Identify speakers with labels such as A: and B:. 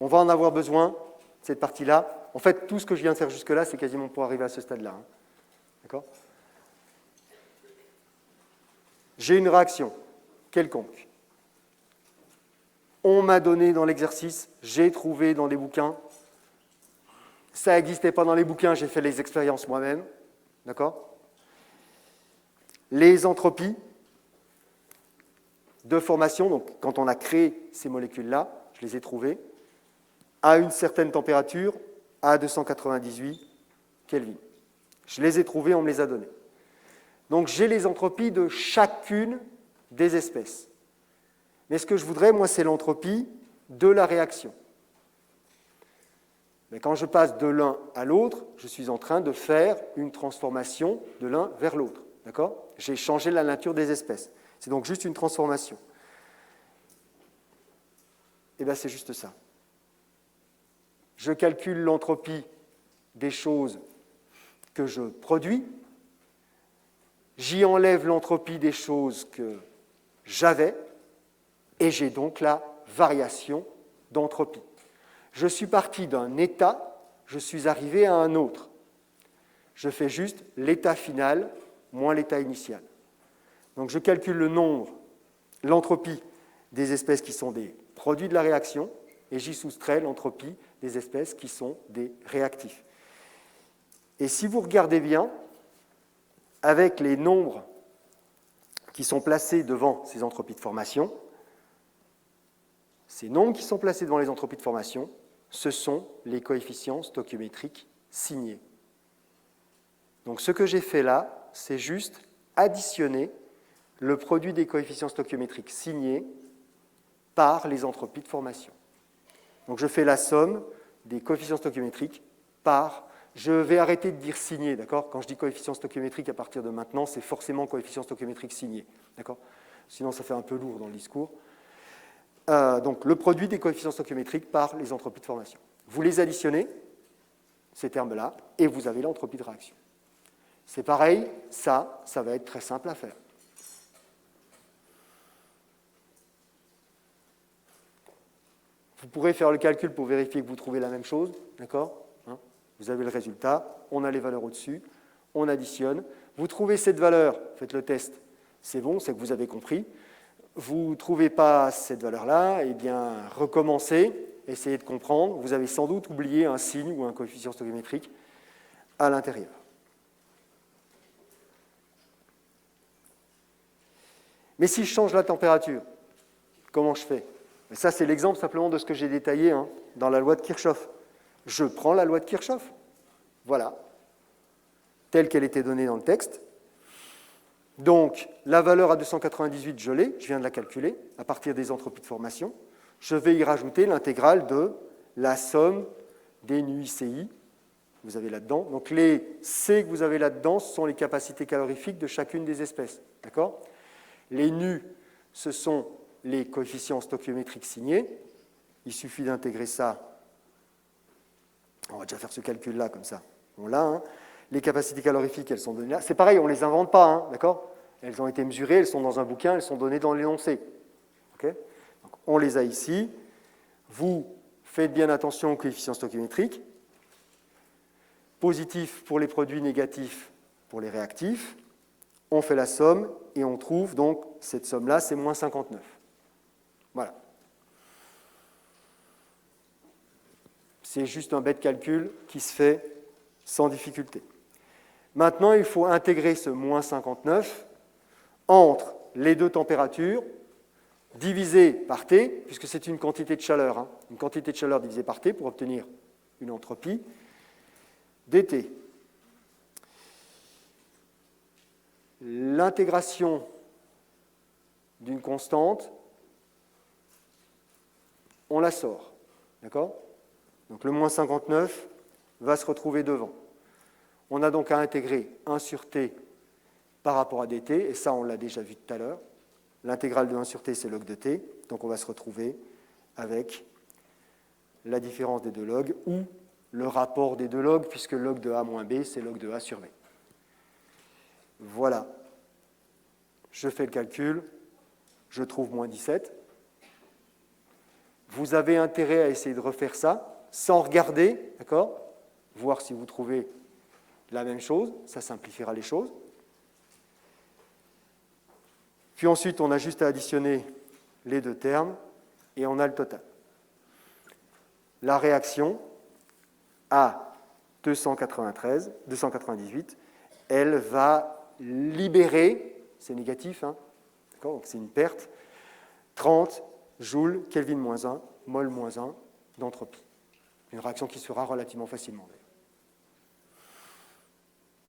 A: On va en avoir besoin, cette partie-là. En fait, tout ce que je viens de faire jusque-là, c'est quasiment pour arriver à ce stade-là. Hein. D'accord ? J'ai une réaction quelconque. On m'a donné dans l'exercice, j'ai trouvé dans les bouquins. Ça n'existait pas dans les bouquins, j'ai fait les expériences moi-même. D'accord ? Les entropies de formation, donc quand on a créé ces molécules-là, je les ai trouvées, à une certaine température, à 298 Kelvin. Je les ai trouvées, on me les a données. Donc j'ai les entropies de chacune des espèces. Mais ce que je voudrais, moi, c'est l'entropie de la réaction. Mais quand je passe de l'un à l'autre, je suis en train de faire une transformation de l'un vers l'autre. D'accord ? J'ai changé la nature des espèces. C'est donc juste une transformation. Et bien, c'est juste ça. Je calcule l'entropie des choses que je produis. J'y enlève l'entropie des choses que j'avais. Et j'ai donc la variation d'entropie. Je suis parti d'un état, je suis arrivé à un autre. Je fais juste l'état final moins l'état initial. Donc je calcule le nombre, l'entropie des espèces qui sont des produits de la réaction, et j'y soustrais l'entropie des espèces qui sont des réactifs. Et si vous regardez bien, avec les nombres qui sont placés devant ces entropies de formation, ces nombres qui sont placés devant les entropies de formation, ce sont les coefficients stoichiométriques signés. Donc ce que j'ai fait là, c'est juste additionner le produit des coefficients stoichiométriques signés par les entropies de formation. Donc je fais la somme des coefficients stoichiométriques par... Je vais arrêter de dire signé, d'accord ? Quand je dis coefficient stoichiométrique, à partir de maintenant, c'est forcément coefficient stoichiométrique signé, d'accord ? Sinon, ça fait un peu lourd dans le discours. Donc le produit des coefficients stoichiométriques par les entropies de formation. Vous les additionnez, ces termes-là, et vous avez l'entropie de réaction. C'est pareil, ça va être très simple à faire. Vous pourrez faire le calcul pour vérifier que vous trouvez la même chose, d'accord ? Vous avez le résultat, on a les valeurs au-dessus, on additionne. Vous trouvez cette valeur, faites le test, c'est bon, c'est que vous avez compris. Vous ne trouvez pas cette valeur-là, eh bien, recommencez, essayez de comprendre. Vous avez sans doute oublié un signe ou un coefficient stoichiométrique à l'intérieur. Mais si je change la température, comment je fais ? Et ça, c'est l'exemple simplement de ce que j'ai détaillé dans la loi de Kirchhoff. Je prends la loi de Kirchhoff, voilà, telle qu'elle était donnée dans le texte. Donc, la valeur à 298, je l'ai, je viens de la calculer, à partir des entropies de formation. Je vais y rajouter l'intégrale de la somme des nu ICI, vous avez là-dedans. Donc, les C que vous avez là-dedans, ce sont les capacités calorifiques de chacune des espèces, d'accord ? Les nu, ce sont les coefficients stoichiométriques signés. Il suffit d'intégrer ça. On va déjà faire ce calcul-là, comme ça. On l'a. Les capacités calorifiques, elles sont données là. C'est pareil, on ne les invente pas, d'accord ? Elles ont été mesurées, elles sont dans un bouquin, elles sont données dans l'énoncé. Okay ? Donc, on les a ici. Vous faites bien attention aux coefficients stoichiométriques. Positif pour les produits, négatifs pour les réactifs. On fait la somme et on trouve donc cette somme-là, c'est moins 59. Voilà. C'est juste un bête calcul qui se fait sans difficulté. Maintenant, il faut intégrer ce moins 59 entre les deux températures divisé par T, puisque c'est une quantité de chaleur. Une quantité de chaleur divisée par T pour obtenir une entropie dt. L'intégration d'une constante, on la sort. D'accord ? Donc le moins 59 va se retrouver devant. On a donc à intégrer 1 sur T par rapport à dt, et ça on l'a déjà vu tout à l'heure. L'intégrale de 1 sur T, c'est log de T, donc on va se retrouver avec la différence des deux logs, ou le rapport des deux logs, puisque log de A moins B, c'est log de A sur B. Voilà. Je fais le calcul, je trouve moins 17. Vous avez intérêt à essayer de refaire ça sans regarder, d'accord? Voir si vous trouvez la même chose, ça simplifiera les choses. Puis ensuite, on a juste à additionner les deux termes et on a le total. La réaction à 298, elle va libérer, c'est négatif, hein, d'accord, donc c'est une perte, 30 joules Kelvin-1, mol-1 d'entropie. Une réaction qui se fera relativement facilement.